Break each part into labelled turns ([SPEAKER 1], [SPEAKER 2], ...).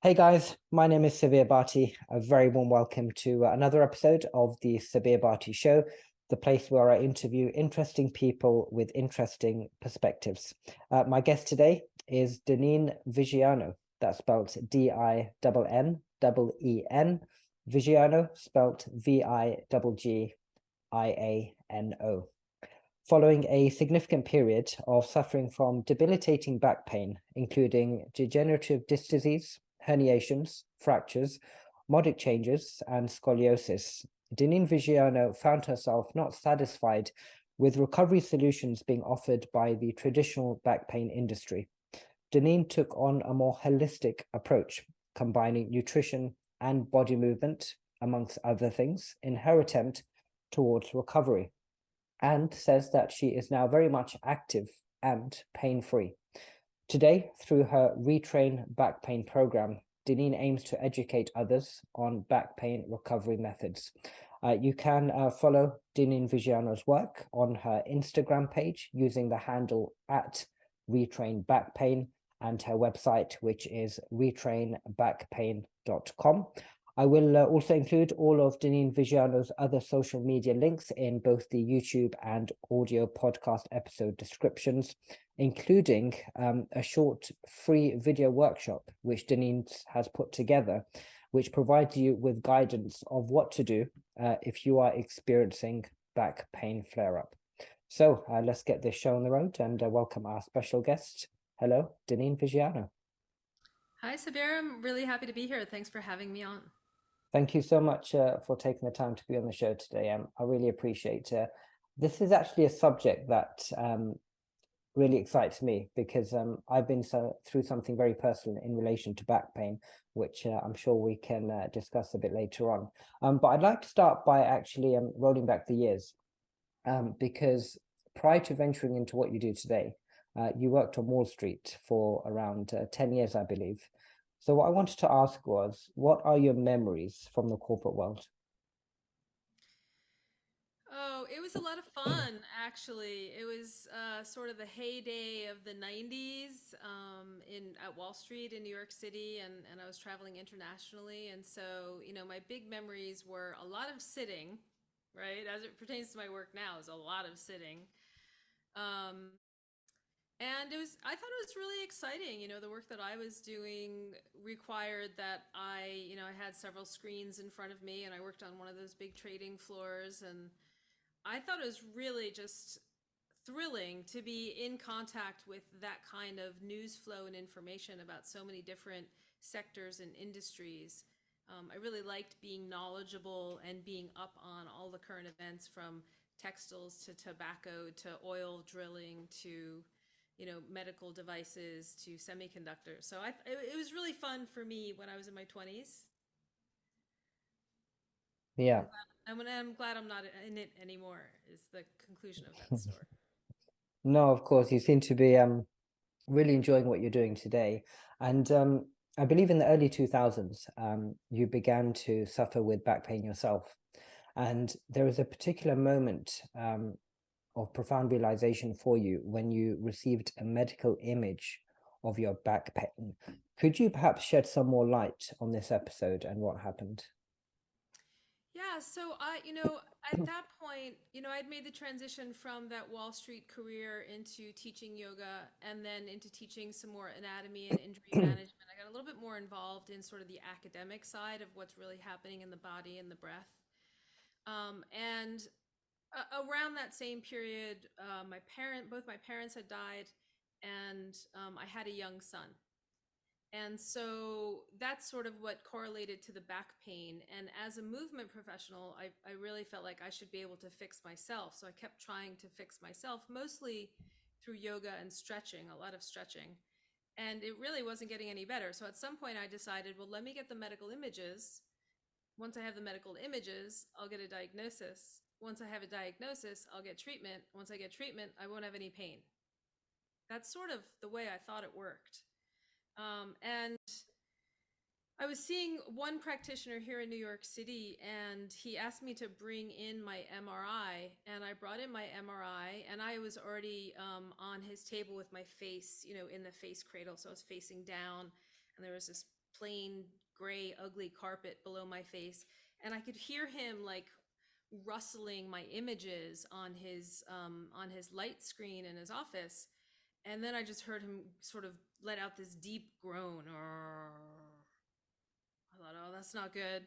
[SPEAKER 1] Hey guys, my name is Sabir Bhatti. A very warm welcome to another episode of the Sabir Bhatti Show, the place where I interview interesting people with interesting perspectives. My guest today is Dinneen Viggiano. That's spelled Dinnen. Viggiano, spelled Viggiano. Following a significant period of suffering from debilitating back pain, including degenerative disc disease, herniations, fractures, modic changes, and scoliosis, Dinneen Viggiano found herself not satisfied with recovery solutions being offered by the traditional back pain industry. Dinneen took on a more holistic approach, combining nutrition and body movement, amongst other things, in her attempt towards recovery, and says that she is now very much active and pain-free. Today, through her Retrain Back Pain program, Dinneen aims to educate others on back pain recovery methods. You can follow Dinneen Viggiano's work on her Instagram page using the handle at Retrain Back Pain and her website, which is retrainbackpain.com. I will also include all of Dinneen Viggiano's other social media links in both the YouTube and audio podcast episode descriptions, including a short free video workshop which Dinneen has put together, which provides you with guidance of what to do if you are experiencing back pain flare-up. So let's get this show on the road and welcome our special guest. Hello, Dinneen Viggiano.
[SPEAKER 2] Hi, Sabir. I'm really happy to be here. Thanks for having me on.
[SPEAKER 1] Thank you so much for taking the time to be on the show today. I really appreciate it. This is actually a subject that really excites me because I've been through something very personal in relation to back pain, which I'm sure we can discuss a bit later on. But I'd like to start by actually rolling back the years because prior to venturing into what you do today, you worked on Wall Street for around 10 years, I believe. So what I wanted to ask was, what are your memories from the corporate world?
[SPEAKER 2] Oh, it was a lot of fun, actually. It was sort of the heyday of the 90s in at Wall Street in New York City, and I was traveling internationally. And so, my big memories were a lot of sitting, right? As it pertains to my work now, is a lot of sitting. Um, And I thought it was really exciting. The work that I was doing required that I had several screens in front of me and I worked on one of those big trading floors. And I thought it was really just thrilling to be in contact with that kind of news flow and information about so many different sectors and industries. I really liked being knowledgeable and being up on all the current events from textiles to tobacco to oil drilling to medical devices to semiconductors. So it was really fun for me when I was in my 20s.
[SPEAKER 1] Yeah.
[SPEAKER 2] I'm glad I'm not in it anymore, is the conclusion of that story.
[SPEAKER 1] No, of course, you seem to be really enjoying what you're doing today. And I believe in the early 2000s, you began to suffer with back pain yourself. And there was a particular moment of profound realization for you when you received a medical image of your back pain. Could you perhaps shed some more light on this episode and what happened?
[SPEAKER 2] Yeah, so at that point, I'd made the transition from that Wall Street career into teaching yoga and then into teaching some more anatomy and injury management. I got a little bit more involved in sort of the academic side of what's really happening in the body and the breath. And around that same period, both my parents had died, and I had a young son. And so that's sort of what correlated to the back pain. And as a movement professional, I really felt like I should be able to fix myself. So I kept trying to fix myself, mostly through yoga and stretching, a lot of stretching. And it really wasn't getting any better. So at some point, I decided, well, let me get the medical images. Once I have the medical images, I'll get a diagnosis. Once I have a diagnosis, I'll get treatment. Once I get treatment, I won't have any pain. That's sort of the way I thought it worked. And I was seeing one practitioner here in New York City, and he asked me to bring in my MRI. And I brought in my MRI, and I was already on his table with my face, in the face cradle. So I was facing down, and there was this plain gray, ugly carpet below my face. And I could hear him like rustling my images on his light screen in his office. And then I just heard him sort of let out this deep groan. I thought, oh, that's not good.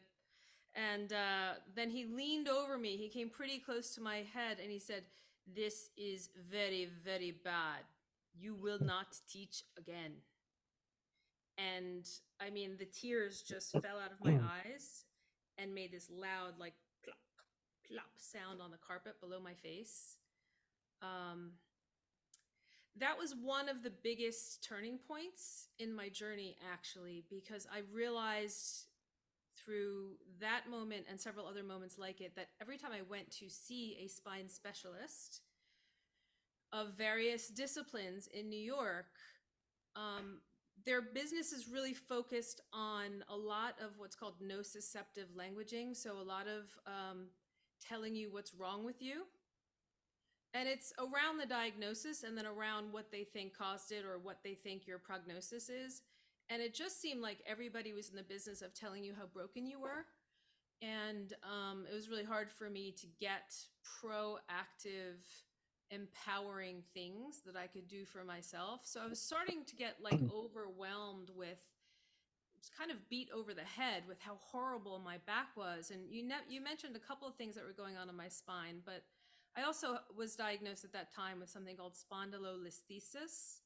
[SPEAKER 2] And then he leaned over me. He came pretty close to my head and he said, "This is very, very bad. You will not teach again." And I mean, the tears just fell out of my eyes and made this loud, like, plop, plop sound on the carpet below my face. Um, that was one of the biggest turning points in my journey, actually, because I realized through that moment and several other moments like it that every time I went to see a spine specialist of various disciplines in New York, um, their business is really focused on a lot of what's called nociceptive languaging. So a lot of telling you what's wrong with you. And it's around the diagnosis and then around what they think caused it or what they think your prognosis is. And it just seemed like everybody was in the business of telling you how broken you were. And it was really hard for me to get proactive, empowering things that I could do for myself. So I was starting to get like overwhelmed with, kind of beat over the head with how horrible my back was. And you mentioned a couple of things that were going on in my spine, but I also was diagnosed at that time with something called spondylolisthesis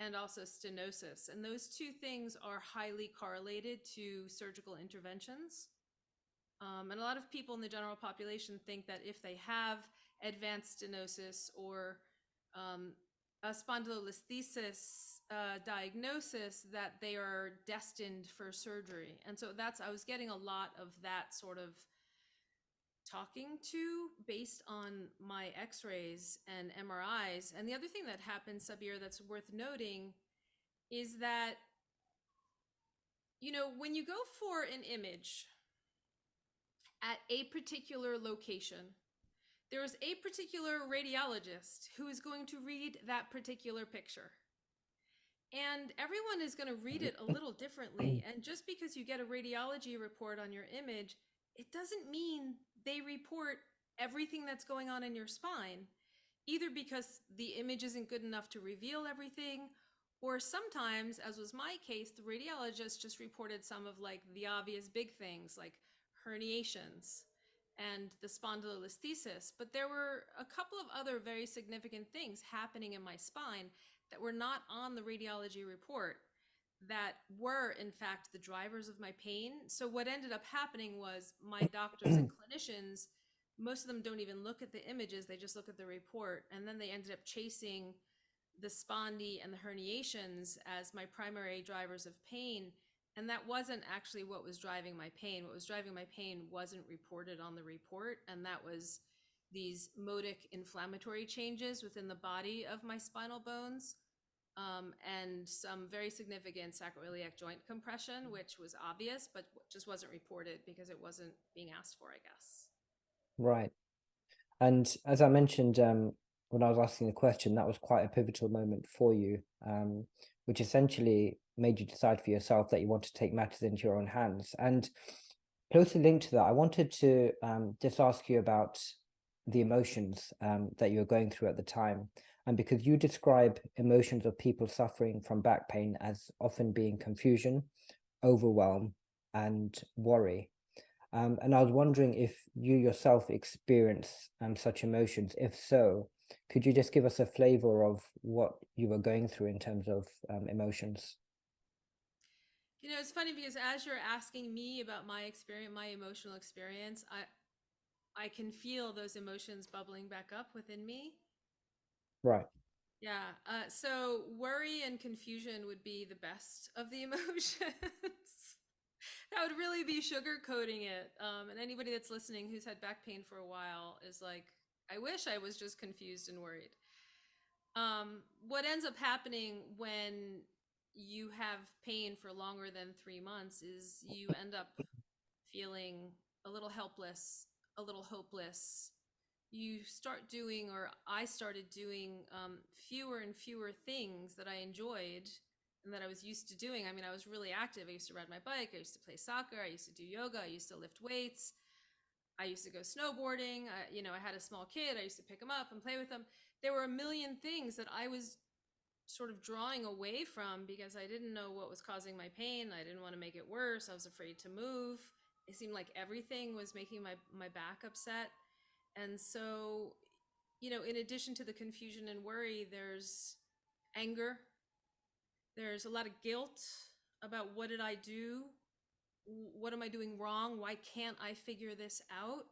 [SPEAKER 2] and also stenosis. And those two things are highly correlated to surgical interventions. And a lot of people in the general population think that if they have advanced stenosis or um, a spondylolisthesis diagnosis, that they are destined for surgery. And so I was getting a lot of that sort of talking to based on my x-rays and MRIs. And the other thing that happened, Sabir, that's worth noting is that, when you go for an image at a particular location, there is a particular radiologist who is going to read that particular picture. And everyone is going to read it a little differently. And just because you get a radiology report on your image, it doesn't mean they report everything that's going on in your spine, either because the image isn't good enough to reveal everything, or sometimes, as was my case, the radiologist just reported some of like the obvious big things like herniations and the spondylolisthesis. But there were a couple of other very significant things happening in my spine that were not on the radiology report that were in fact the drivers of my pain. So what ended up happening was my doctors and clinicians, most of them don't even look at the images, they just look at the report, and then they ended up chasing the spondy and the herniations as my primary drivers of pain. And that wasn't actually what was driving my pain. What was driving my pain wasn't reported on the report, and that was these modic inflammatory changes within the body of my spinal bones, and some very significant sacroiliac joint compression, which was obvious, but just wasn't reported because it wasn't being asked for, I guess.
[SPEAKER 1] Right. And as I mentioned, when I was asking the question, that was quite a pivotal moment for you, which essentially made you decide for yourself that you want to take matters into your own hands. And closely linked to that, I wanted to just ask you about the emotions that you were going through at the time. And because you describe emotions of people suffering from back pain as often being confusion, overwhelm, and worry. And I was wondering if you yourself experience such emotions. If so, could you just give us a flavor of what you were going through in terms of emotions?
[SPEAKER 2] It's funny because as you're asking me about my experience, my emotional experience, I can feel those emotions bubbling back up within me.
[SPEAKER 1] Right.
[SPEAKER 2] Yeah. So worry and confusion would be the best of the emotions. That would really be sugarcoating it. And anybody that's listening who's had back pain for a while is like, I wish I was just confused and worried. What ends up happening when you have pain for longer than 3 months is you end up feeling a little helpless, a little hopeless. You start doing, or I started doing, fewer and fewer things that I enjoyed and that I was used to doing. I mean, I was really active. I used to ride my bike. I used to play soccer. I used to do yoga. I used to lift weights. I used to go snowboarding. I had a small kid. I used to pick him up and play with him. There were a million things that I was sort of drawing away from because I didn't know what was causing my pain. I didn't want to make it worse. I was afraid to move. It seemed like everything was making my back upset. And so, in addition to the confusion and worry, there's anger. There's a lot of guilt about what did I do? What am I doing wrong? Why can't I figure this out?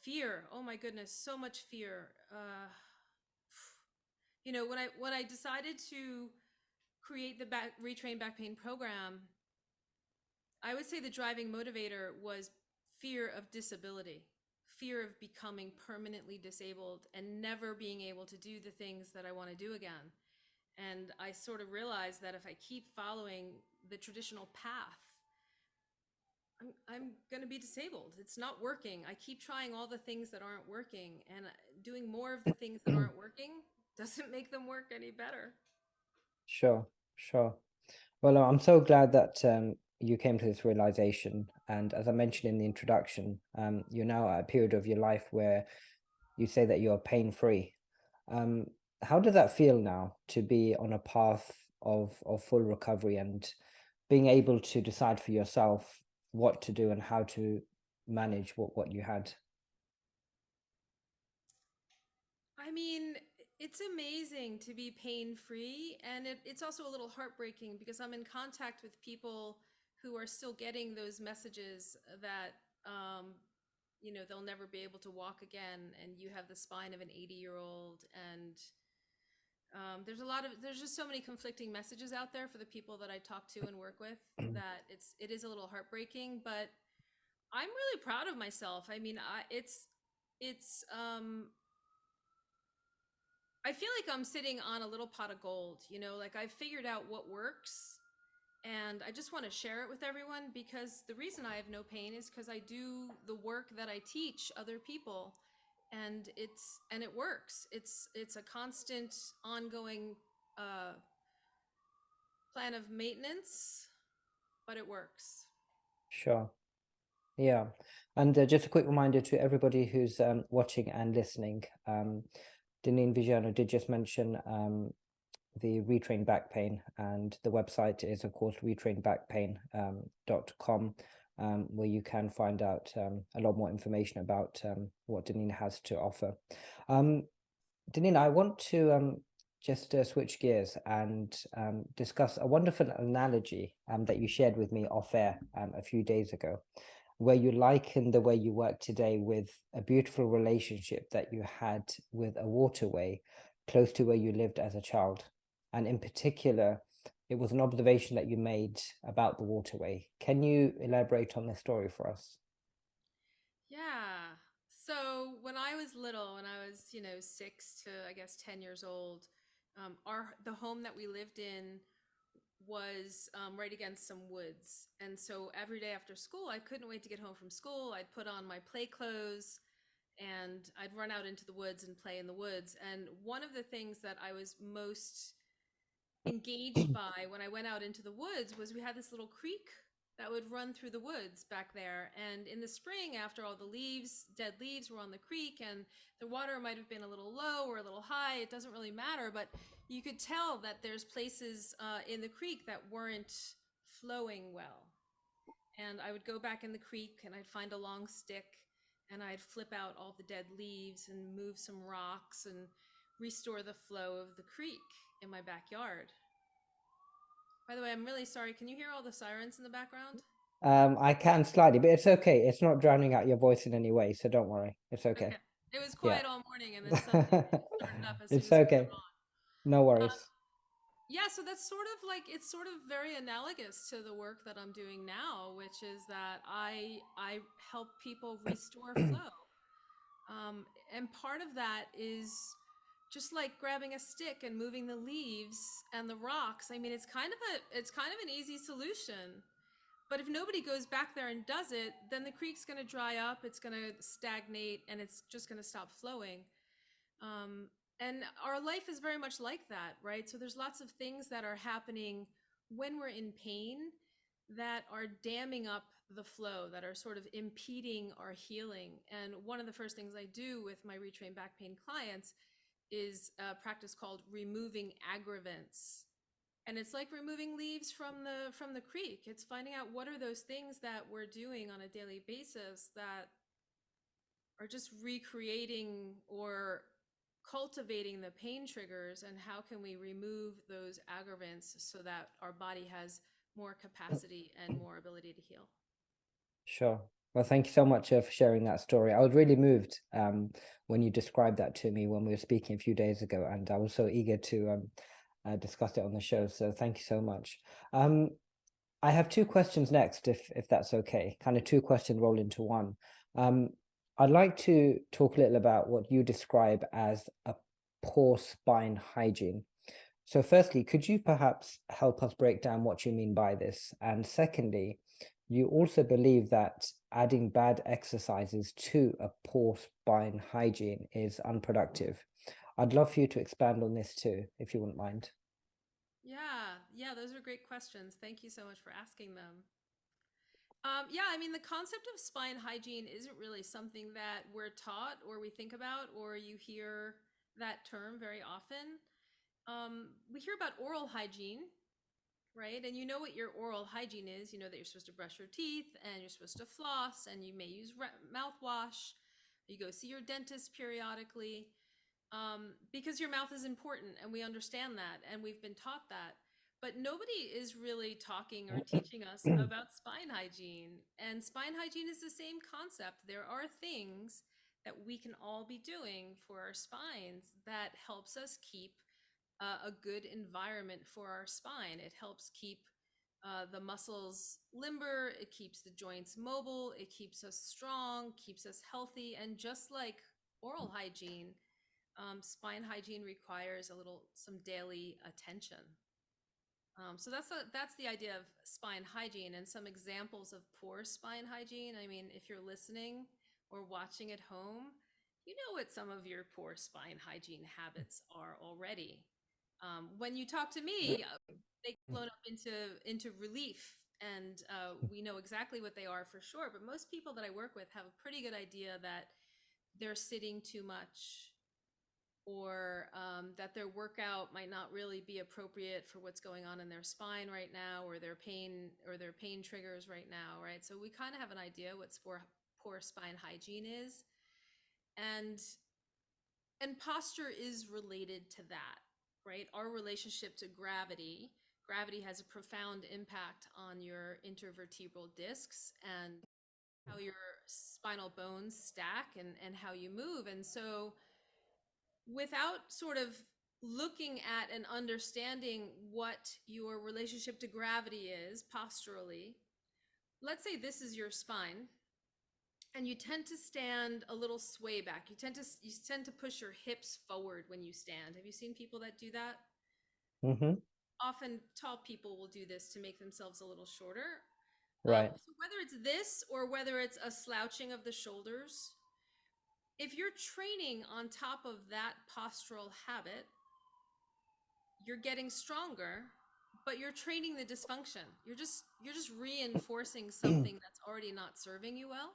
[SPEAKER 2] Fear. Oh my goodness, so much fear. When I decided to create the Retrain Back Pain program, I would say the driving motivator was fear of disability, fear of becoming permanently disabled and never being able to do the things that I want to do again. And I sort of realized that if I keep following the traditional path, I'm going to be disabled. It's not working. I keep trying all the things that aren't working, and doing more of the things that aren't working doesn't make them work any better.
[SPEAKER 1] Sure, sure. Well, I'm so glad that you came to this realization. And as I mentioned in the introduction, you're now at a period of your life where you say that you're pain-free. Um, how does that feel now to be on a path of full recovery and being able to decide for yourself what to do and how to manage what you had?
[SPEAKER 2] I mean, it's amazing to be pain free. And it's also a little heartbreaking because I'm in contact with people who are still getting those messages that, they'll never be able to walk again. And you have the spine of an 80-year-old. And there's just so many conflicting messages out there for the people that I talk to and work with that it is a little heartbreaking, but I'm really proud of myself. I mean, it's I feel like I'm sitting on a little pot of gold, like I've figured out what works and I just want to share it with everyone because the reason I have no pain is because I do the work that I teach other people and it works. It's a constant ongoing uh, plan of maintenance, but it works.
[SPEAKER 1] Sure. Yeah. And just a quick reminder to everybody who's watching and listening. Dinneen Viggiano did just mention the Retrain Back Pain, and the website is, of course, retrainbackpain.com, where you can find out a lot more information about what Dinneen has to offer. Dinneen, I want to just switch gears and discuss a wonderful analogy that you shared with me off air a few days ago, where you liken the way you work today with a beautiful relationship that you had with a waterway close to where you lived as a child. And in particular, it was an observation that you made about the waterway. Can you elaborate on this story for us?
[SPEAKER 2] Yeah. So when I was little, when I was, 6 to I guess 10 years old, the home that we lived in was right against some woods. And so every day after school, I couldn't wait to get home from school. I'd put on my play clothes and I'd run out into the woods and play in the woods. And one of the things that I was most engaged by when I went out into the woods was we had this little creek that would run through the woods back there. And in the spring, after all the dead leaves were on the creek, and the water might have been a little low or a little high, it doesn't really matter, but you could tell that there's places in the creek that weren't flowing well. And I would go back in the creek and I'd find a long stick and I'd flip out all the dead leaves and move some rocks and restore the flow of the creek in my backyard. By the way, I'm really sorry. Can you hear all the sirens in the background?
[SPEAKER 1] I can slightly, but it's okay. It's not drowning out your voice in any way, so don't worry. It's okay.
[SPEAKER 2] Okay. It was
[SPEAKER 1] Yeah.
[SPEAKER 2] quiet all morning and then suddenly it started up as soon
[SPEAKER 1] It's
[SPEAKER 2] as we got
[SPEAKER 1] okay.
[SPEAKER 2] on.
[SPEAKER 1] No
[SPEAKER 2] Uh,
[SPEAKER 1] worries.
[SPEAKER 2] yeah, so that's sort of like it's sort of very analogous to the work that I'm doing now, which is that I help people restore flow. And part of that is just like grabbing a stick and moving the leaves and the rocks. I mean, it's kind of an easy solution. But if nobody goes back there and does it, then the creek's going to dry up, it's going to stagnate, and it's just going to stop flowing. Um, And our life is very much like that, right? So there's lots of things that are happening when we're in pain that are damming up the flow, that are sort of impeding our healing. And one of the first things I do with my Retrain Back Pain clients is a practice called removing aggravants. And it's like removing leaves from the creek. It's finding out what are those things that we're doing on a daily basis that are just recreating or cultivating the pain triggers, and how can we remove those aggravants so that our body has more capacity and more ability to heal.
[SPEAKER 1] Sure. Well, thank you so much for sharing that story. I was really moved when you described that to me when we were speaking a few days ago, and I was so eager to discuss it on the show. So thank you so much. I have two questions next, if that's okay. Kind of two questions rolled into one. Um, I'd like to talk a little about what you describe as a poor spine hygiene. So firstly, could you perhaps help us break down what you mean by this? And secondly, you also believe that adding bad exercises to a poor spine hygiene is unproductive. I'd love for you to expand on this too, if you wouldn't mind.
[SPEAKER 2] Yeah, those are great questions. Thank you so much for asking them. Yeah, I mean, the concept of spine hygiene isn't really something that we're taught or we think about, or you hear that term very often. We hear about oral hygiene, right? And you know what your oral hygiene is. You know that you're supposed to brush your teeth and you're supposed to floss and you may use mouthwash. You go see your dentist periodically, because your mouth is important, and we understand that, and we've been taught that. But nobody is really talking or teaching us about spine hygiene. And spine hygiene is the same concept. There are things that we can all be doing for our spines that helps us keep a good environment for our spine. It helps keep the muscles limber, it keeps the joints mobile, it keeps us strong, keeps us healthy. And just like oral hygiene, spine hygiene requires some daily attention. So that's the idea of spine hygiene, and some examples of poor spine hygiene. I mean, if you're listening or watching at home, you know what some of your poor spine hygiene habits are already. When you talk to me, they get blown up into relief, and we know exactly what they are for sure. But most people that I work with have a pretty good idea that they're sitting too much, or that their workout might not really be appropriate for what's going on in their spine right now, or their pain triggers right now, right? So we kind of have an idea what poor spine hygiene is, and posture is related to that, right? Our relationship to gravity has a profound impact on your intervertebral discs and how your spinal bones stack, and how you move. And so without sort of looking at and understanding what your relationship to gravity is posturally, let's say this is your spine and you tend to stand a little sway back. You tend to push your hips forward when you stand. Have you seen people that do that?
[SPEAKER 1] Mm-hmm.
[SPEAKER 2] Often tall people will do this to make themselves a little shorter.
[SPEAKER 1] Right.
[SPEAKER 2] So whether it's this or whether it's a slouching of the shoulders, if you're training on top of that postural habit, you're getting stronger, but you're training the dysfunction. You're just reinforcing something that's already not serving you well.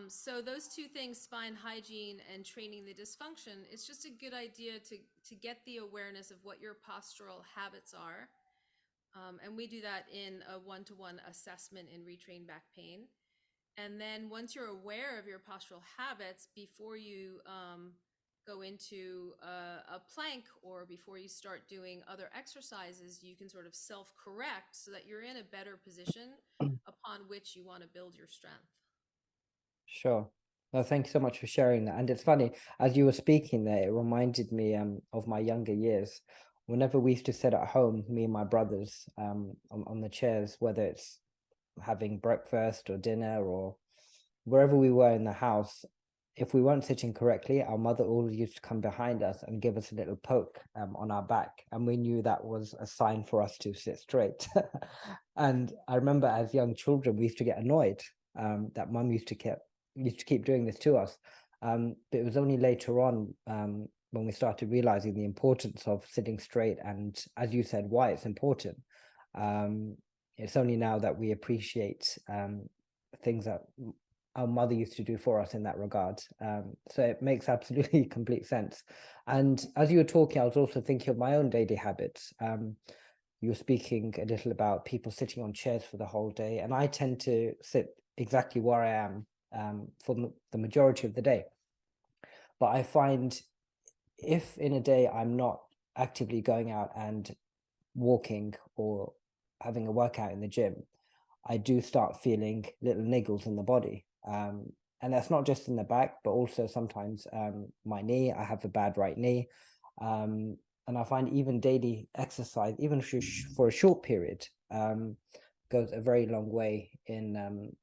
[SPEAKER 2] So those two things, spine hygiene and training the dysfunction, it's just a good idea to get the awareness of what your postural habits are. And we do that in a one-to-one assessment in Retrain Back Pain. And then once you're aware of your postural habits, before you go into a plank, or before you start doing other exercises, you can sort of self-correct so that you're in a better position upon which you want to build your strength.
[SPEAKER 1] Sure. No, thank you so much for sharing that. And it's funny, as you were speaking there, it reminded me of my younger years. Whenever we used to sit at home, me and my brothers, on the chairs, whether it's having breakfast or dinner or wherever we were in the house, if we weren't sitting correctly, our mother always used to come behind us and give us a little poke on our back, and we knew that was a sign for us to sit straight. And I remember as young children, we used to get annoyed that mum used to keep doing this to us. But it was only later on when we started realizing the importance of sitting straight, and as you said, why it's important. It's only now that we appreciate things that our mother used to do for us in that regard. So it makes absolutely complete sense. And as you were talking, I was also thinking of my own daily habits. You were speaking a little about people sitting on chairs for the whole day, and I tend to sit exactly where I am for the majority of the day. But I find if in a day I'm not actively going out and walking or having a workout in the gym, I do start feeling little niggles in the body. And that's not just in the back, but also sometimes my knee. I have a bad right knee. And I find even daily exercise, even for a short period, goes a very long way in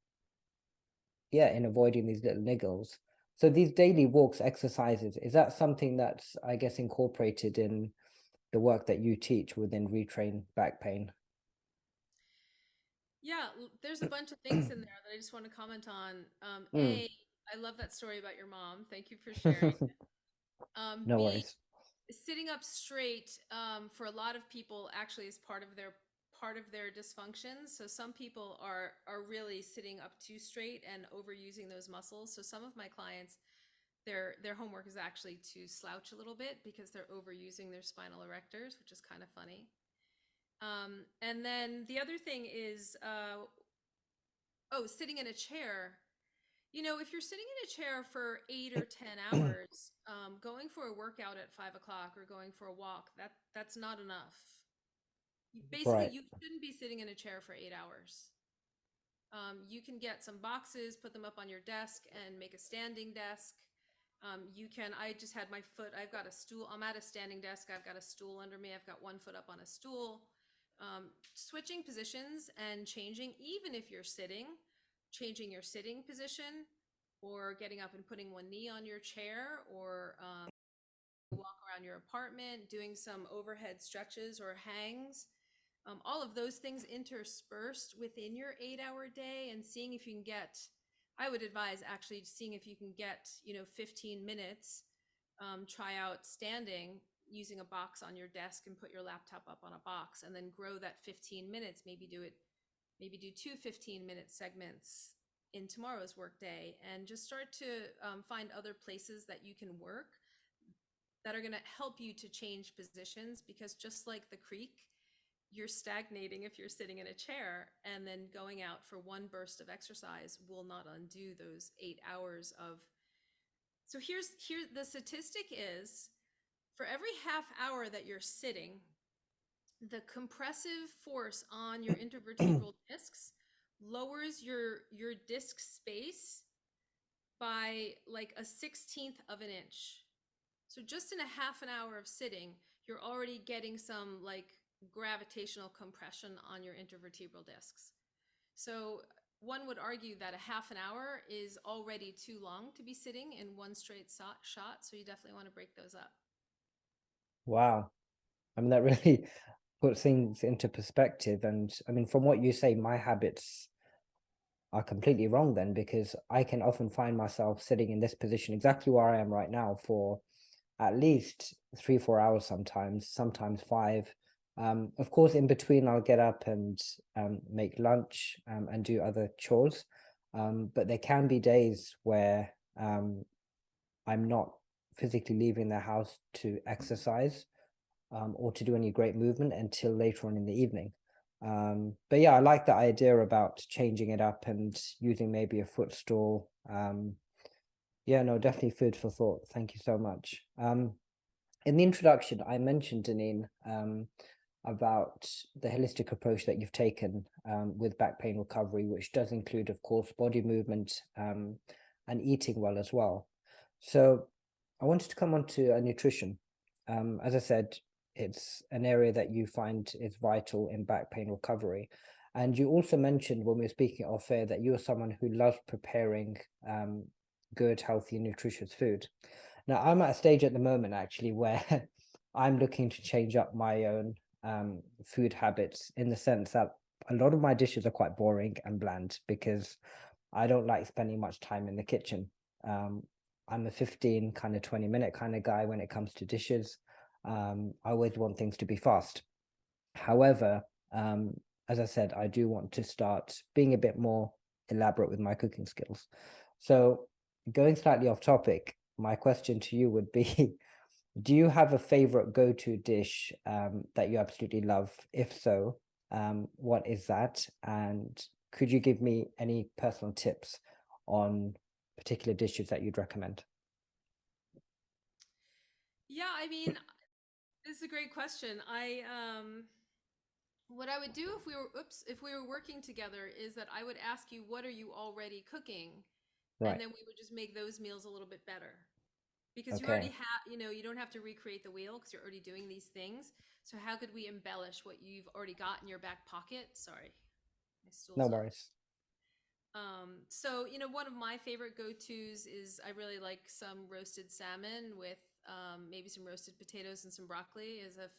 [SPEAKER 1] in avoiding these little niggles. So these daily walks, exercises, is that something that's, I guess, incorporated in the work that you teach within Retrain Back Pain?
[SPEAKER 2] Yeah, there's a bunch of things in there that I just want to comment on.
[SPEAKER 1] Mm.
[SPEAKER 2] I love that story about your mom. Thank you for sharing.
[SPEAKER 1] No
[SPEAKER 2] B,
[SPEAKER 1] worries.
[SPEAKER 2] sitting up straight for a lot of people actually is part of their dysfunction. So some people are really sitting up too straight and overusing those muscles. So some of my clients, their homework is actually to slouch a little bit because they're overusing their spinal erectors, which is kind of funny. And then the other thing is, sitting in a chair. You know, if you're sitting in a chair for 8 or 10 hours, going for a workout at 5 o'clock or going for a walk, that's not enough. Basically,
[SPEAKER 1] Right.
[SPEAKER 2] you shouldn't be sitting in a chair for 8 hours. You can get some boxes, put them up on your desk, and make a standing desk. I just had my foot, I've got a stool. I'm at a standing desk. I've got a stool under me. I've got one foot up on a stool. Switching positions and changing, even if you're sitting, changing your sitting position or getting up and putting one knee on your chair or walk around your apartment, doing some overhead stretches or hangs. All of those things interspersed within your 8 hour day and seeing if you can get, I would advise actually seeing if you can get, 15 minutes, try out standing using a box on your desk and put your laptop up on a box and then grow that 15 minutes, maybe do two 15-minute segments in tomorrow's workday and just start to find other places that you can work that are going to help you to change positions because just like the creek, you're stagnating if you're sitting in a chair and then going out for one burst of exercise will not undo those 8 hours of. So here the statistic is for every half hour that you're sitting, the compressive force on your intervertebral discs lowers your disc space by like a 16th of an inch. So just in a half an hour of sitting, you're already getting some like gravitational compression on your intervertebral discs. So one would argue that a half an hour is already too long to be sitting in one straight shot. So you definitely want to break those up.
[SPEAKER 1] Wow. I mean, that really puts things into perspective. And I mean, from what you say, my habits are completely wrong then, because I can often find myself sitting in this position exactly where I am right now for at least 3 4 hours, sometimes five. Of course, in between, I'll get up and make lunch and do other chores. But there can be days where I'm not physically leaving the house to exercise or to do any great movement until later on in the evening. But yeah, I like the idea about changing it up and using maybe a footstool. Yeah, no, definitely food for thought. Thank you so much. In the introduction, I mentioned, Dinneen, about the holistic approach that you've taken with back pain recovery, which does include, of course, body movement and eating well as well. So I wanted to come on to nutrition. As I said, it's an area that you find is vital in back pain recovery. And you also mentioned when we were speaking off air that you're someone who loves preparing good, healthy, nutritious food. Now, I'm at a stage at the moment actually where I'm looking to change up my own food habits in the sense that a lot of my dishes are quite boring and bland because I don't like spending much time in the kitchen. I'm a 15 kind of 20-minute kind of guy when it comes to dishes. I always want things to be fast. However, as I said, I do want to start being a bit more elaborate with my cooking skills. So, going slightly off topic, my question to you would be, do you have a favorite go-to dish that you absolutely love? If so, what is that? And could you give me any personal tips on particular dishes that you'd recommend?
[SPEAKER 2] Yeah, I mean, this is a great question. What I would do if we were working together is that I would ask you, what are you already cooking? And
[SPEAKER 1] Right.
[SPEAKER 2] then we would just make those meals a little bit better because you already
[SPEAKER 1] Okay.
[SPEAKER 2] have, you don't have to recreate the wheel because you're already doing these things. So how could we embellish what you've already got in your back pocket? Sorry, my
[SPEAKER 1] No
[SPEAKER 2] stool's up.
[SPEAKER 1] worries.
[SPEAKER 2] So, one of my favorite go-tos is I really like some roasted salmon with maybe some roasted potatoes and some broccoli. It's a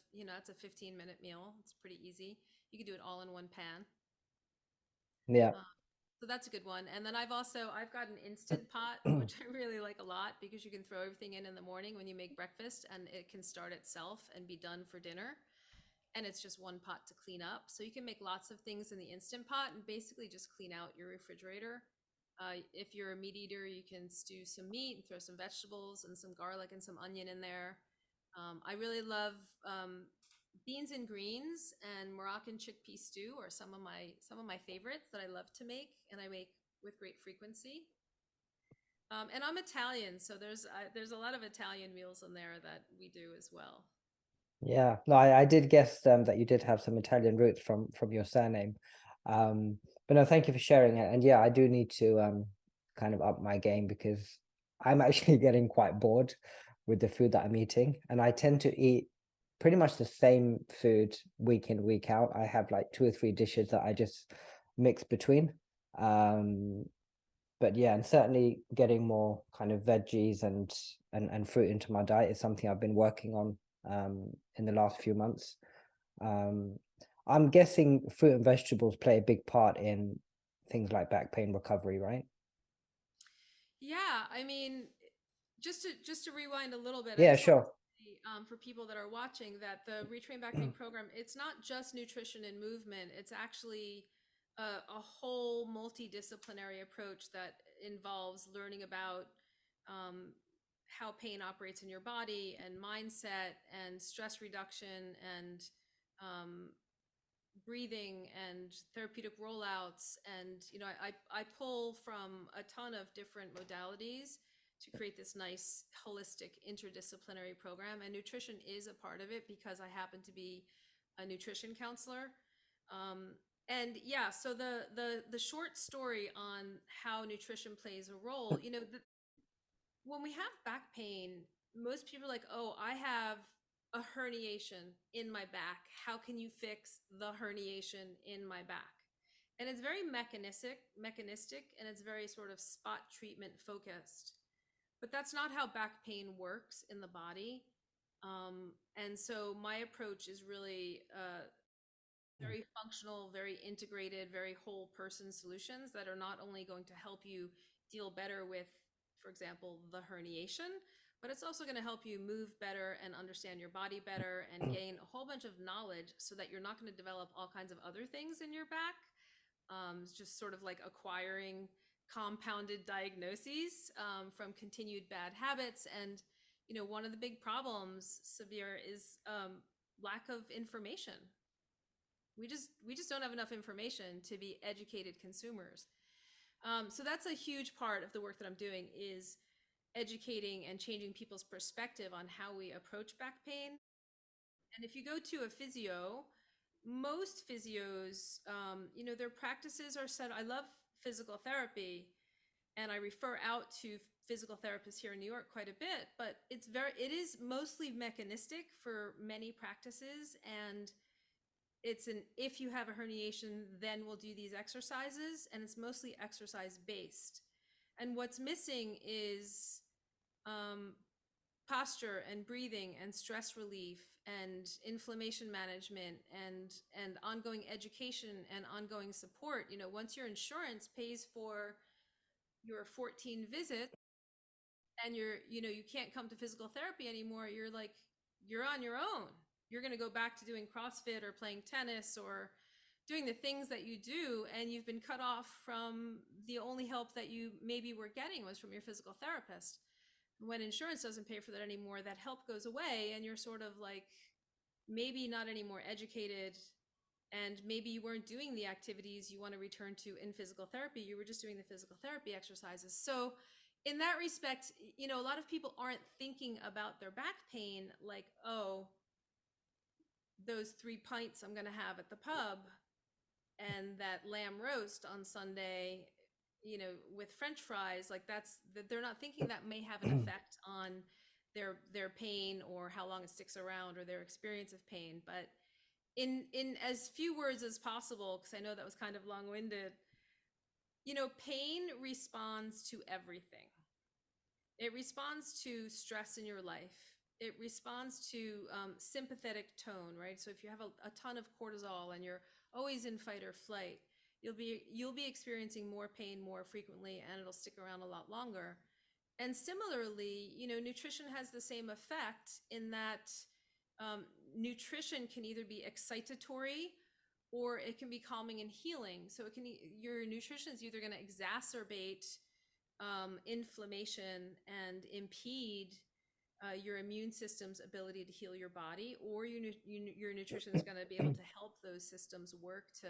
[SPEAKER 2] 15-minute meal. It's pretty easy. You can do it all in one pan.
[SPEAKER 1] Yeah.
[SPEAKER 2] Uh, so that's a good one. And then I've got an instant pot, which I really like a lot because you can throw everything in the morning when you make breakfast and it can start itself and be done for dinner. And it's just one pot to clean up. So you can make lots of things in the instant pot and basically just clean out your refrigerator. If you're a meat eater, you can stew some meat and throw some vegetables and some garlic and some onion in there. I really love beans and greens and Moroccan chickpea stew are some of my favorites that I love to make and I make with great frequency. And I'm Italian, so there's a lot of Italian meals in there that we do as well.
[SPEAKER 1] Yeah, no, I did guess that you did have some Italian roots from your surname. But no, thank you for sharing it. And yeah, I do need to kind of up my game because I'm actually getting quite bored with the food that I'm eating, and I tend to eat pretty much the same food week in, week out. I have like two or three dishes that I just mix between. Um, but yeah, and certainly getting more kind of veggies and fruit into my diet is something I've been working on in the last few months. Um, I'm guessing fruit and vegetables play a big part in things like back pain recovery, right?
[SPEAKER 2] Yeah, I mean, just to rewind a little bit, I
[SPEAKER 1] Yeah,
[SPEAKER 2] just want to
[SPEAKER 1] sure.
[SPEAKER 2] say for people that are watching that the Retrain Back Pain program, it's not just nutrition and movement. It's actually a whole multidisciplinary approach that involves learning about um, how pain operates in your body and mindset and stress reduction and um, breathing and therapeutic rollouts. And I pull from a ton of different modalities to create this nice holistic interdisciplinary program, and nutrition is a part of it because I happen to be a nutrition counselor. And yeah, so the short story on how nutrition plays a role, when we have back pain, most people are like, "Oh, I have a herniation in my back. How can you fix the herniation in my back?" And it's very mechanistic, and it's very sort of spot treatment focused. But that's not how back pain works in the body. And so my approach is really very functional, very integrated, very whole person solutions that are not only going to help you deal better with, for example, the herniation, but it's also going to help you move better and understand your body better and gain a whole bunch of knowledge so that you're not going to develop all kinds of other things in your back. It's just sort of like acquiring compounded diagnoses from continued bad habits. And, one of the big problems, Sabir, is lack of information. We just don't have enough information to be educated consumers. So that's a huge part of the work that I'm doing is educating and changing people's perspective on how we approach back pain. And if you go to a physio, most physios, their practices are set. I love physical therapy, and I refer out to physical therapists here in New York quite a bit. But it is mostly mechanistic for many practices, and it's an if you have a herniation, then we'll do these exercises, and it's mostly exercise based. And what's missing is um, posture and breathing and stress relief and inflammation management and ongoing education and ongoing support. Once your insurance pays for your 14 visits, and you can't come to physical therapy anymore, you're like, you're on your own. You're going to go back to doing CrossFit or playing tennis or doing the things that you do, and you've been cut off from the only help that you maybe were getting was from your physical therapist. When insurance doesn't pay for that anymore, that help goes away, and you're sort of like maybe not any more educated, and maybe you weren't doing the activities you want to return to in physical therapy. You were just doing the physical therapy exercises. So in that respect, a lot of people aren't thinking about their back pain like, oh, those 3 pints I'm going to have at the pub and that lamb roast on Sunday, with French fries, like they're not thinking that may have an effect on their pain or how long it sticks around or their experience of pain. But in as few words as possible, because I know that was kind of long-winded, pain responds to everything. It responds to stress in your life. It responds to sympathetic tone, right? So if you have a ton of cortisol and you're always in fight or flight, you'll be experiencing more pain more frequently, and it'll stick around a lot longer. And similarly, nutrition has the same effect in that nutrition can either be excitatory or it can be calming and healing. So your nutrition is either going to exacerbate inflammation and impede your immune system's ability to heal your body, or your nutrition is going to be able to help those systems work to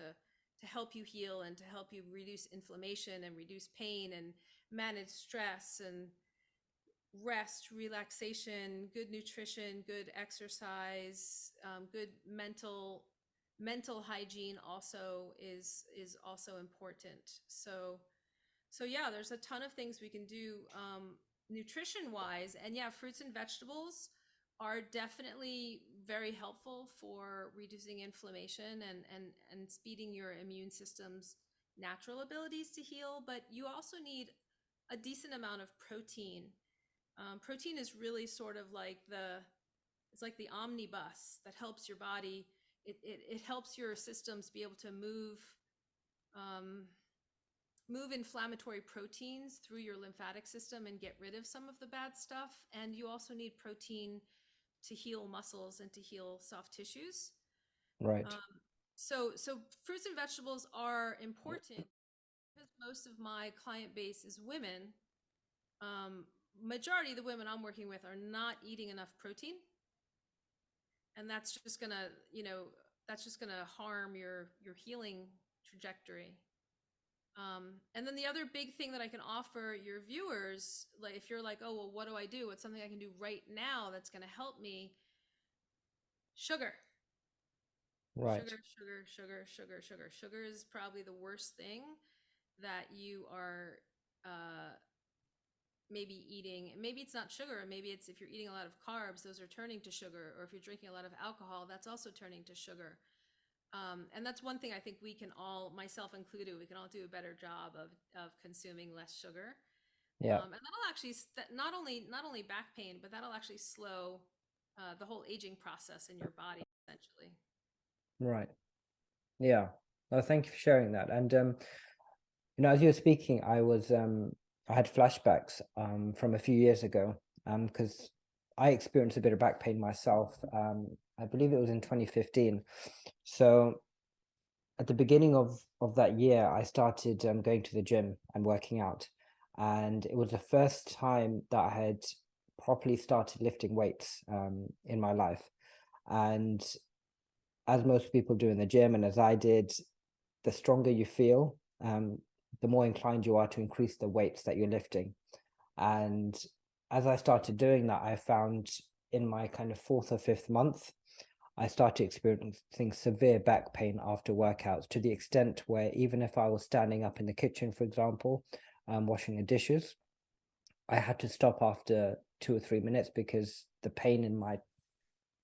[SPEAKER 2] help you heal and to help you reduce inflammation and reduce pain and manage stress and rest, relaxation, good nutrition, good exercise, good mental hygiene also is also important. So yeah, there's a ton of things we can do nutrition wise, and yeah, fruits and vegetables are definitely very helpful for reducing inflammation and speeding your immune system's natural abilities to heal. But you also need a decent amount of protein. Protein is really sort of like it's like the omnibus that helps your body. It helps your systems be able to um, move inflammatory proteins through your lymphatic system and get rid of some of the bad stuff. And you also need protein to heal muscles and to heal soft tissues.
[SPEAKER 1] Right.
[SPEAKER 2] So fruits and vegetables are important because most of my client base is women. Um, Majority of the women I'm working with are not eating enough protein, and that's just gonna harm your healing trajectory. And then the other big thing that I can offer your viewers, like if you're like, oh, well, what do I do? What's something I can do right now that's going to help me? Sugar.
[SPEAKER 1] Right.
[SPEAKER 2] Sugar is probably the worst thing that you are maybe eating. Maybe it's not sugar. Maybe it's if you're eating a lot of carbs, those are turning to sugar. Or if you're drinking a lot of alcohol, that's also turning to sugar. And that's one thing I think we can all, myself included, we can all do a better job of consuming less sugar.
[SPEAKER 1] Yeah.
[SPEAKER 2] And that'll actually not only back pain, but that'll actually slow the whole aging process in your body, essentially.
[SPEAKER 1] Right. Yeah. Well, thank you for sharing that. And as you were speaking, I had flashbacks from a few years ago because I experienced a bit of back pain myself. I believe it was in 2015. So at the beginning of that year, I started going to the gym and working out, and it was the first time that I had properly started lifting weights in my life. And as most people do in the gym, and as I did, the stronger you feel, the more inclined you are to increase the weights that you're lifting. And as I started doing that, I found in my kind of fourth or fifth month, I started experiencing severe back pain after workouts, to the extent where even if I was standing up in the kitchen, for example, washing the dishes, I had to stop after 2 or 3 minutes because the pain in my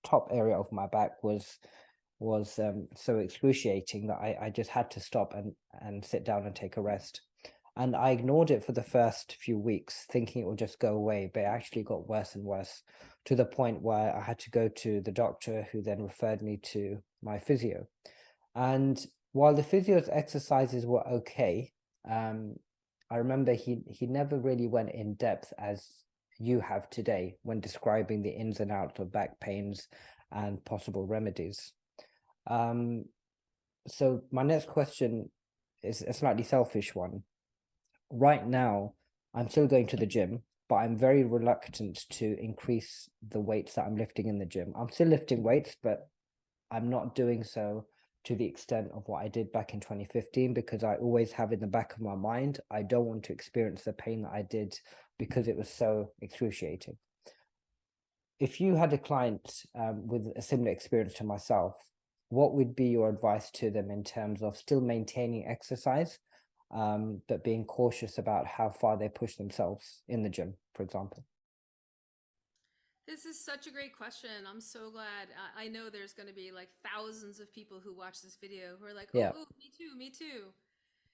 [SPEAKER 1] top area of my back was so excruciating that I just had to stop and sit down and take a rest. And I ignored it for the first few weeks, thinking it would just go away, but it actually got worse and worse, to the point where I had to go to the doctor, who then referred me to my physio. And while the physio's exercises were okay, I remember he never really went in depth as you have today when describing the ins and outs of back pains and possible remedies. Um, so my next question is a slightly selfish one. Right now, I'm still going to the gym, but I'm very reluctant to increase the weights that I'm lifting in the gym. I'm still lifting weights, but I'm not doing so to the extent of what I did back in 2015 because I always have in the back of my mind, I don't want to experience the pain that I did because it was so excruciating. If you had a client with a similar experience to myself, what would be your advice to them in terms of still maintaining exercise, but being cautious about how far they push themselves in the gym, for example?
[SPEAKER 2] This is such a great question. I'm so glad. I know there's going to be like thousands of people who watch this video who are like, "Oh,
[SPEAKER 1] Yeah.
[SPEAKER 2] oh, me too, me too."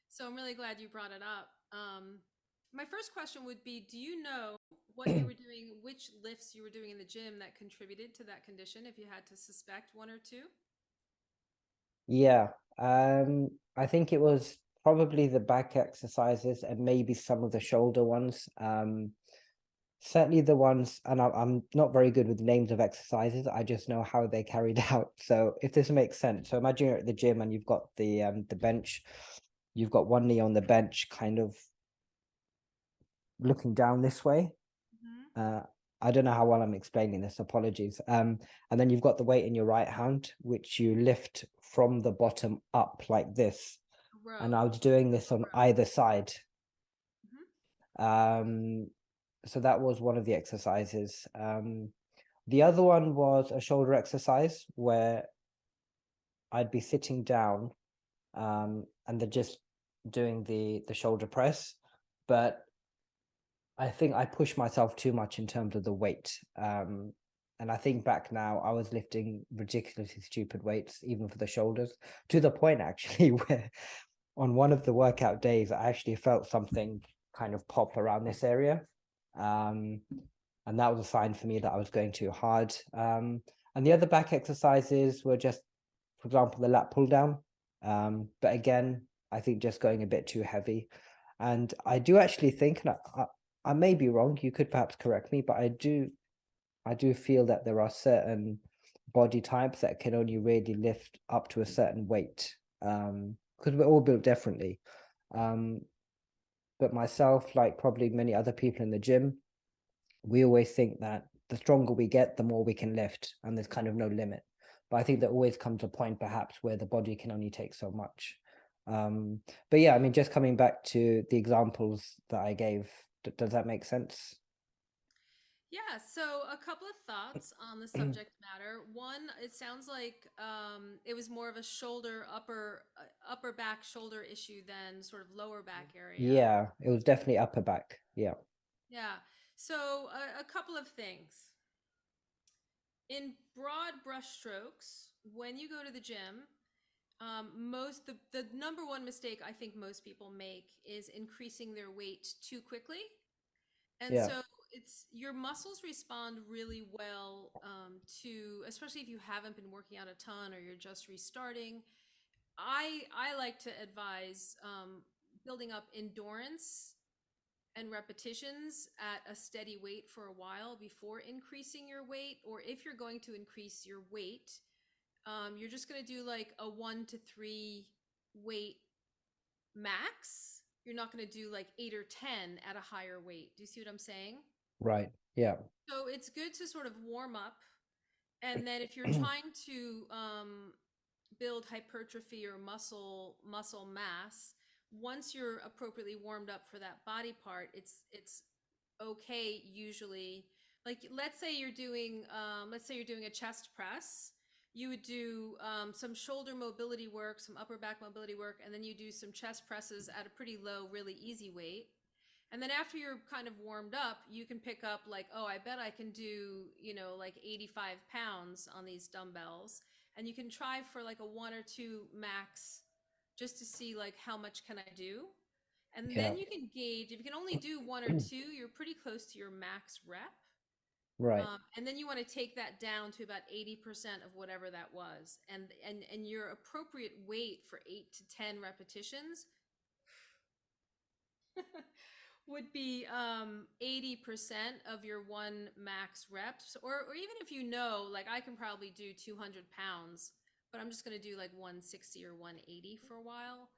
[SPEAKER 2] So I'm really glad you brought it up. My first question would be, do you know what you were doing, which lifts you were doing in the gym that contributed to that condition, if you had to suspect one or two?
[SPEAKER 1] Yeah. I think it was probably the back exercises and maybe some of the shoulder ones. Certainly the ones, and I'm not very good with names of exercises. I just know how they carried out. So if this makes sense, so imagine you're at the gym and you've got the bench, you've got one knee on the bench, kind of looking down this way.
[SPEAKER 2] Hmm.
[SPEAKER 1] Uh, I don't know how well I'm explaining this. Apologies. And then you've got the weight in your right hand, which you lift from the bottom up like this.
[SPEAKER 2] A
[SPEAKER 1] And
[SPEAKER 2] row.
[SPEAKER 1] I was doing
[SPEAKER 2] Like
[SPEAKER 1] this
[SPEAKER 2] a
[SPEAKER 1] on
[SPEAKER 2] row.
[SPEAKER 1] either side.
[SPEAKER 2] Hmm.
[SPEAKER 1] Um, so that was one of the exercises. The other one was a shoulder exercise where I'd be sitting down, and they're just doing the shoulder press, but I think I push myself too much in terms of the weight. And I think back now, I was lifting ridiculously stupid weights, even for the shoulders, to the point actually where on one of the workout days, I actually felt something kind of pop around this area. Um, and that was a sign for me that I was going too hard. And the other back exercises were just, for example, the lat pull down. But again, I think just going a bit too heavy. And I do actually think, and I may be wrong, you could perhaps correct me, but I do feel that there are certain body types that can only really lift up to a certain weight. Because we're all built differently. Um, but myself, like probably many other people in the gym, we always think that the stronger we get, the more we can lift, and there's kind of no limit. But I think there always comes a point, perhaps, where the body can only take so much. But yeah, I mean, just coming back to the examples that I gave, does that make sense?
[SPEAKER 2] Yeah, so a couple of thoughts on the subject matter. One, it sounds like it was more of a upper back shoulder issue than sort of lower back area.
[SPEAKER 1] Yeah, it was definitely upper back. Yeah,
[SPEAKER 2] Yeah. So a couple of things. In broad brushstrokes, when you go to the gym, the number one mistake I think most people make is increasing their weight too quickly. And
[SPEAKER 1] yeah,
[SPEAKER 2] so it's your muscles respond really well to, especially if you haven't been working out a ton or you're just restarting. I like to advise building up endurance and repetitions at a steady weight for a while before increasing your weight. Or if you're going to increase your weight, you're just going to do like a 1 to 3 weight max. You're not going to do like 8 or 10 at a higher weight. Do you see what I'm saying?
[SPEAKER 1] right. Yeah,
[SPEAKER 2] So it's good to sort of warm up. And then if you're trying to build hypertrophy or muscle mass, once you're appropriately warmed up for that body part, it's okay usually. Like let's say you're doing a chest press, you would do some shoulder mobility work, some upper back mobility work, and then you do some chest presses at a pretty low, really easy weight. And then after you're kind of warmed up, you can pick up like, oh, I bet I can do, like 85 pounds on these dumbbells. And you can try for like a 1 or 2 max just to see like how much can I do. And
[SPEAKER 1] yeah,
[SPEAKER 2] then you can gauge if you can only do 1 or 2, you're pretty close to your max rep.
[SPEAKER 1] right,
[SPEAKER 2] And then you want to take that down to about 80% of whatever that was. And your appropriate weight for 8 to 10 repetitions would be 80% of your one max reps, or even if you know, like I can probably do 200 pounds, but I'm just going to do like 160 or 180 for a while.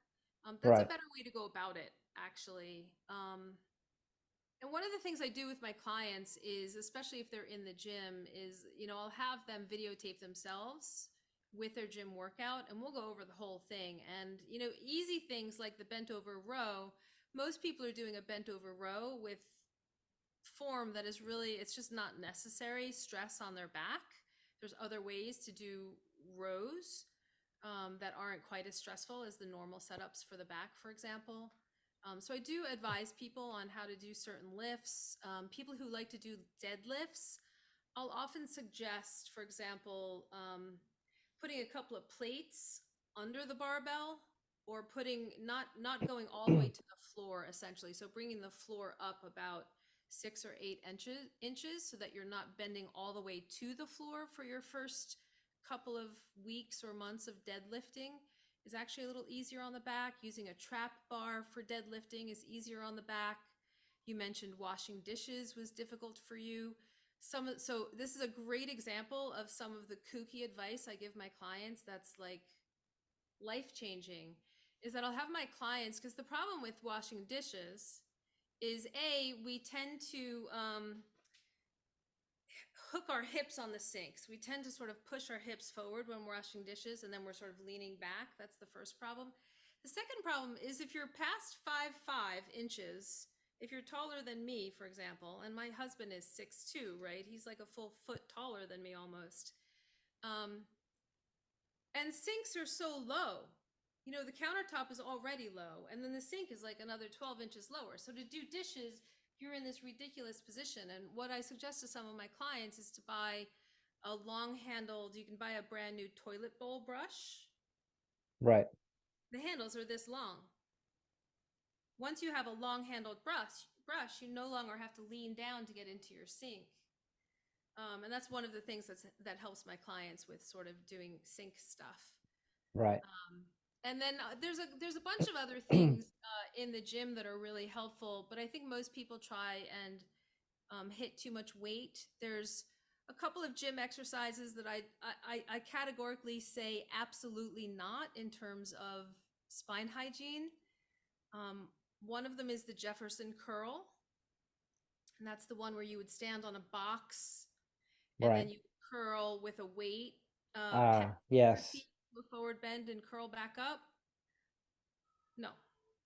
[SPEAKER 2] That's a
[SPEAKER 1] Right.
[SPEAKER 2] better way to go about it, actually. And one of the things I do with my clients is, especially if they're in the gym, is, I'll have them videotape themselves with their gym workout and we'll go over the whole thing. And, easy things like the bent over row, most people are doing a bent over row with form that is really, it's just not necessary stress on their back. There's other ways to do rows that aren't quite as stressful as the normal setups for the back, for example. So I do advise people on how to do certain lifts. People who like to do deadlifts, I'll often suggest, for example, putting a couple of plates under the barbell, or putting not going all the way to the floor, essentially. So bringing the floor up about 6 or 8 inches so that you're not bending all the way to the floor for your first couple of weeks or months of deadlifting is actually a little easier on the back. Using a trap bar for deadlifting is easier on the back. You mentioned washing dishes was difficult for you. So this is a great example of some of the kooky advice I give my clients that's like life changing, is that I'll have my clients, because the problem with washing dishes is we tend to hook our hips on the sinks. We tend to sort of push our hips forward when we're washing dishes, and then we're sort of leaning back. That's the first problem. The second problem is if you're past 5'5" if you're taller than me, for example, and my husband is 6'2", right? He's like a full foot taller than me almost. And sinks are so low. The countertop is already low, and then the sink is like another 12 inches lower. So to do dishes, you're in this ridiculous position. And what I suggest to some of my clients is to buy a long handled, you can buy a brand new toilet bowl brush.
[SPEAKER 1] Right.
[SPEAKER 2] The handles are this long. Once you have a long handled brush, you no longer have to lean down to get into your sink. And that's one of the things that helps my clients with sort of doing sink stuff.
[SPEAKER 1] Right.
[SPEAKER 2] And then there's a bunch of other things in the gym that are really helpful, but I think most people try and hit too much weight. There's a couple of gym exercises that I categorically say absolutely not in terms of spine hygiene. One of them is the Jefferson curl, and that's the one where you would stand on a box and
[SPEAKER 1] Right.
[SPEAKER 2] then you curl with a weight, peg
[SPEAKER 1] Ah,
[SPEAKER 2] your feet,
[SPEAKER 1] yes.
[SPEAKER 2] go forward bend and curl back up. No,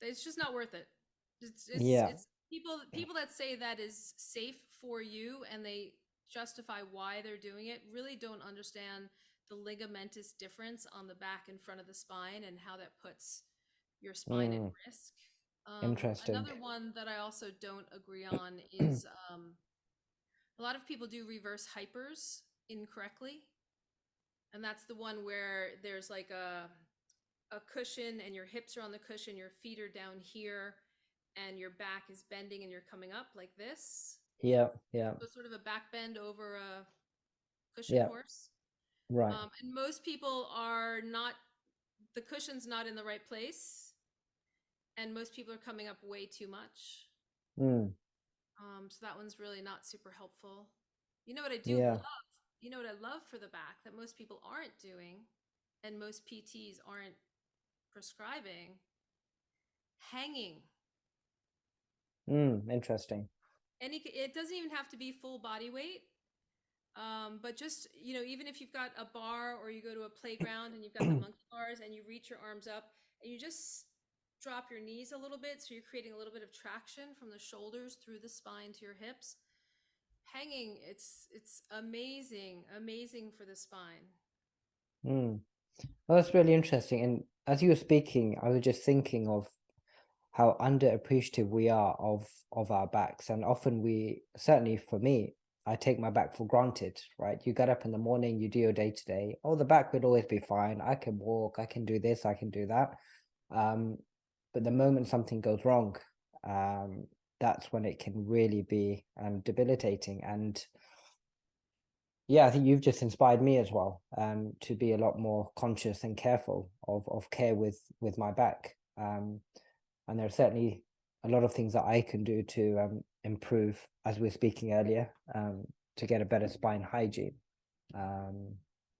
[SPEAKER 2] it's just not worth it.
[SPEAKER 1] Yeah.
[SPEAKER 2] It's people that say that is safe for you and they justify why they're doing it really don't understand the ligamentous difference on the back and front of the spine and how that puts your spine at
[SPEAKER 1] Mm,
[SPEAKER 2] risk.
[SPEAKER 1] interesting.
[SPEAKER 2] Another one that I also don't agree on is a lot of people do reverse hypers incorrectly, and that's the one where there's like a cushion and your hips are on the cushion, your feet are down here, and your back is bending and you're coming up like this.
[SPEAKER 1] Yeah. Yeah.
[SPEAKER 2] So sort of a back bend over a cushion
[SPEAKER 1] Yeah.
[SPEAKER 2] horse.
[SPEAKER 1] Right.
[SPEAKER 2] And most people are not, the cushion's not in the right place, and most people are coming up way too much.
[SPEAKER 1] Mm,
[SPEAKER 2] So that one's really not super helpful. You know what I do
[SPEAKER 1] yeah.
[SPEAKER 2] love? You know what I love for the back that most people aren't doing and most PTs aren't prescribing? Hanging.
[SPEAKER 1] Interesting.
[SPEAKER 2] It doesn't even have to be full body weight. But just, even if you've got a bar or you go to a playground and you've got the monkey bars and you reach your arms up and you just drop your knees a little bit, so you're creating a little bit of traction from the shoulders through the spine to your hips. Hanging, it's amazing for the spine.
[SPEAKER 1] Mm. Well, that's really interesting. And as you were speaking, I was just thinking of how underappreciative we are of our backs. And often we, certainly for me, I take my back for granted, right? You get up in the morning, you do your day to day. Oh, the back would always be fine. I can walk, I can do this, I can do that. But the moment something goes wrong, that's when it can really be debilitating. And yeah, I think you've just inspired me as well, to be a lot more conscious and careful of care with my back. And there are certainly a lot of things that I can do to improve, as we were speaking earlier, to get a better spine hygiene.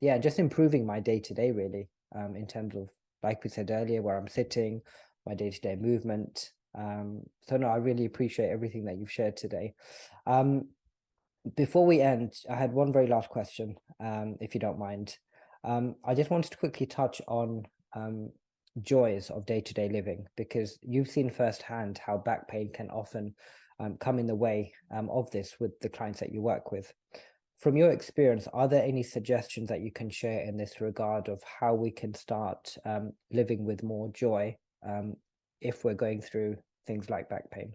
[SPEAKER 1] Yeah, just improving my day to day really, in terms of, like we said earlier, where I'm sitting, my day to day movement. So no, I really appreciate everything that you've shared today. Before we end, I had one very last question, if you don't mind. I just wanted to quickly touch on joys of day-to-day living, because you've seen firsthand how back pain can often come in the way of this with the clients that you work with. From your experience, are there any suggestions that you can share in this regard of how we can start living with more joy if we're going through things like back pain?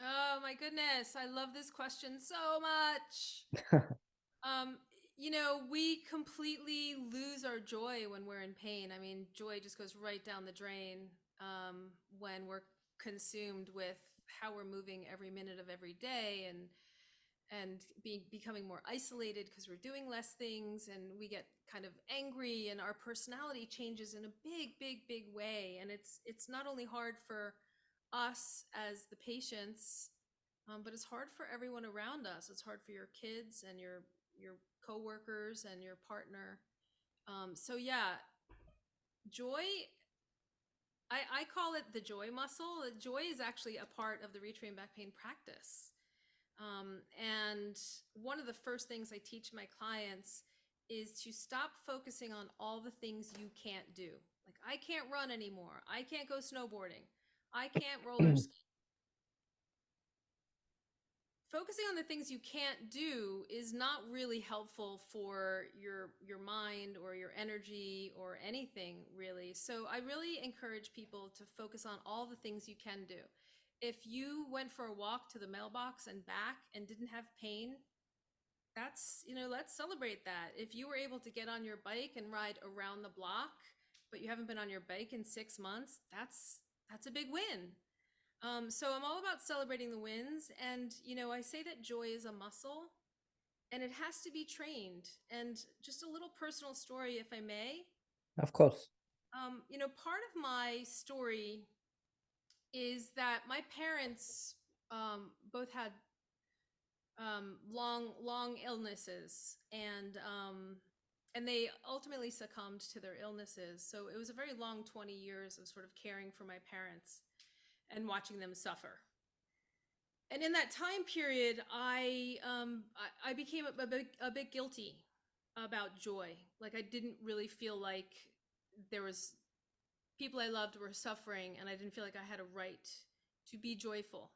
[SPEAKER 2] Oh my goodness, I love this question so much. Um, we completely lose our joy when we're in pain. I mean, joy just goes right down the drain when we're consumed with how we're moving every minute of every day, and becoming more isolated because we're doing less things, and we get kind of angry, and our personality changes in a big way. And it's not only hard for us as the patients, but it's hard for everyone around us. It's hard for your kids and your coworkers and your partner. So yeah, joy. I call it the joy muscle. Joy is actually a part of the retrain back pain practice. And one of the first things I teach my clients is to stop focusing on all the things you can't do. Like, I can't run anymore. I can't go snowboarding. I can't roller skate. Focusing on the things you can't do is not really helpful for your mind or your energy or anything really. So I really encourage people to focus on all the things you can do. If you went for a walk to the mailbox and back and didn't have pain, let's celebrate that. If you were able to get on your bike and ride around the block, but you haven't been on your bike in 6 months, that's a big win. So I'm all about celebrating the wins. And, I say that joy is a muscle and it has to be trained. And just a little personal story, if I may.
[SPEAKER 1] Of course.
[SPEAKER 2] Part of my story is that my parents both had long illnesses, and they ultimately succumbed to their illnesses. So it was a very long 20 years of sort of caring for my parents and watching them suffer. And in that time period, I became a bit guilty about joy. Like, I didn't really feel like there was people I loved were suffering, and I didn't feel like I had a right to be joyful.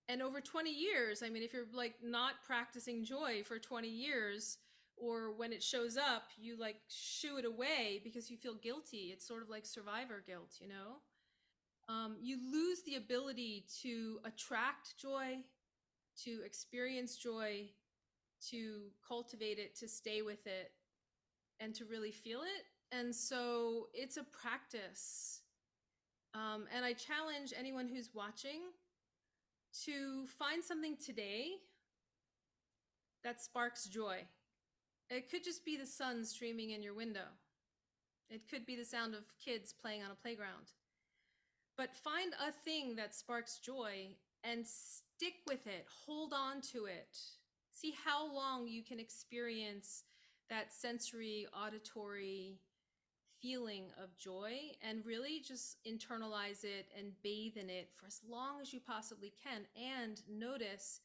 [SPEAKER 2] And over 20 years, I mean, if you're like not practicing joy for 20 years, or when it shows up, you like shoo it away because you feel guilty. It's sort of like survivor guilt, you know? You lose the ability to attract joy, to experience joy, to cultivate it, to stay with it, and to really feel it. And so it's a practice. And I challenge anyone who's watching to find something today that sparks joy. It could just be the sun streaming in your window. It could be the sound of kids playing on a playground. But find a thing that sparks joy and stick with it. Hold on to it. See how long you can experience that sensory, auditory feeling of joy, and really just internalize it and bathe in it for as long as you possibly can. And notice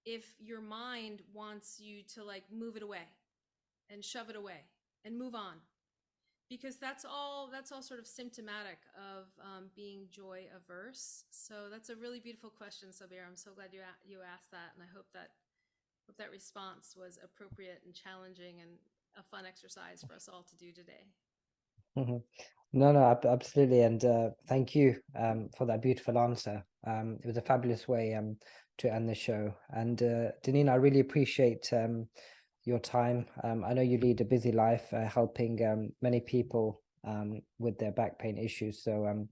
[SPEAKER 2] if your mind wants you to like move it away and shove it away and move on, because that's all sort of symptomatic of being joy averse. So that's a really beautiful question, Sabir. I'm so glad you asked that, and I hope that response was appropriate and challenging and a fun exercise for us all to do today.
[SPEAKER 1] Mhm. No, no, absolutely. And thank you for that beautiful answer. It was a fabulous way to end the show. And Dinneen, I really appreciate your time. I know you lead a busy life helping many people with their back pain issues. So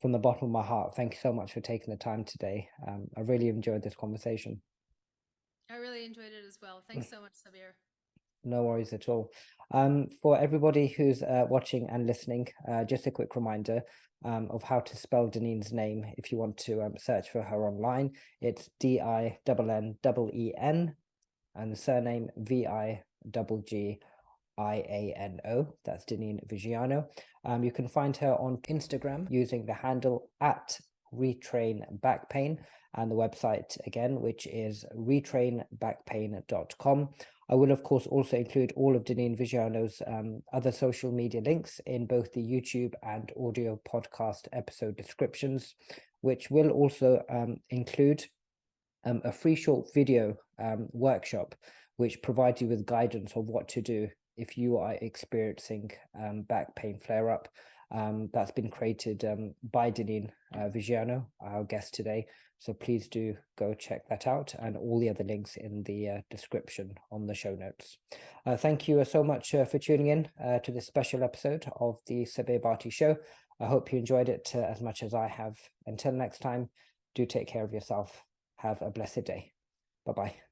[SPEAKER 1] from the bottom of my heart, thank you so much for taking the time today. I really enjoyed this conversation.
[SPEAKER 2] I really enjoyed it as well. Thanks so much, Sabir.
[SPEAKER 1] No worries at all. For everybody who's watching and listening, just a quick reminder of how to spell Dinneen's name if you want to search for her online. It's Dinneen, and the surname Viggiano. That's Dinneen Viggiano. You can find her on Instagram using the handle at Retrain Back Pain, and the website again, which is retrainbackpain.com. I will, of course, also include all of Dinneen Viggiano's other social media links in both the YouTube and audio podcast episode descriptions, which will also include a free short video workshop, which provides you with guidance of what to do if you are experiencing back pain flare-up. That's been created by Dinneen Viggiano, our guest today. So please do go check that out, and all the other links in the description on the show notes. Thank you so much for tuning in to this special episode of the Sabir Bhatti Show. I hope you enjoyed it as much as I have. Until next time, do take care of yourself. Have a blessed day. Bye-bye.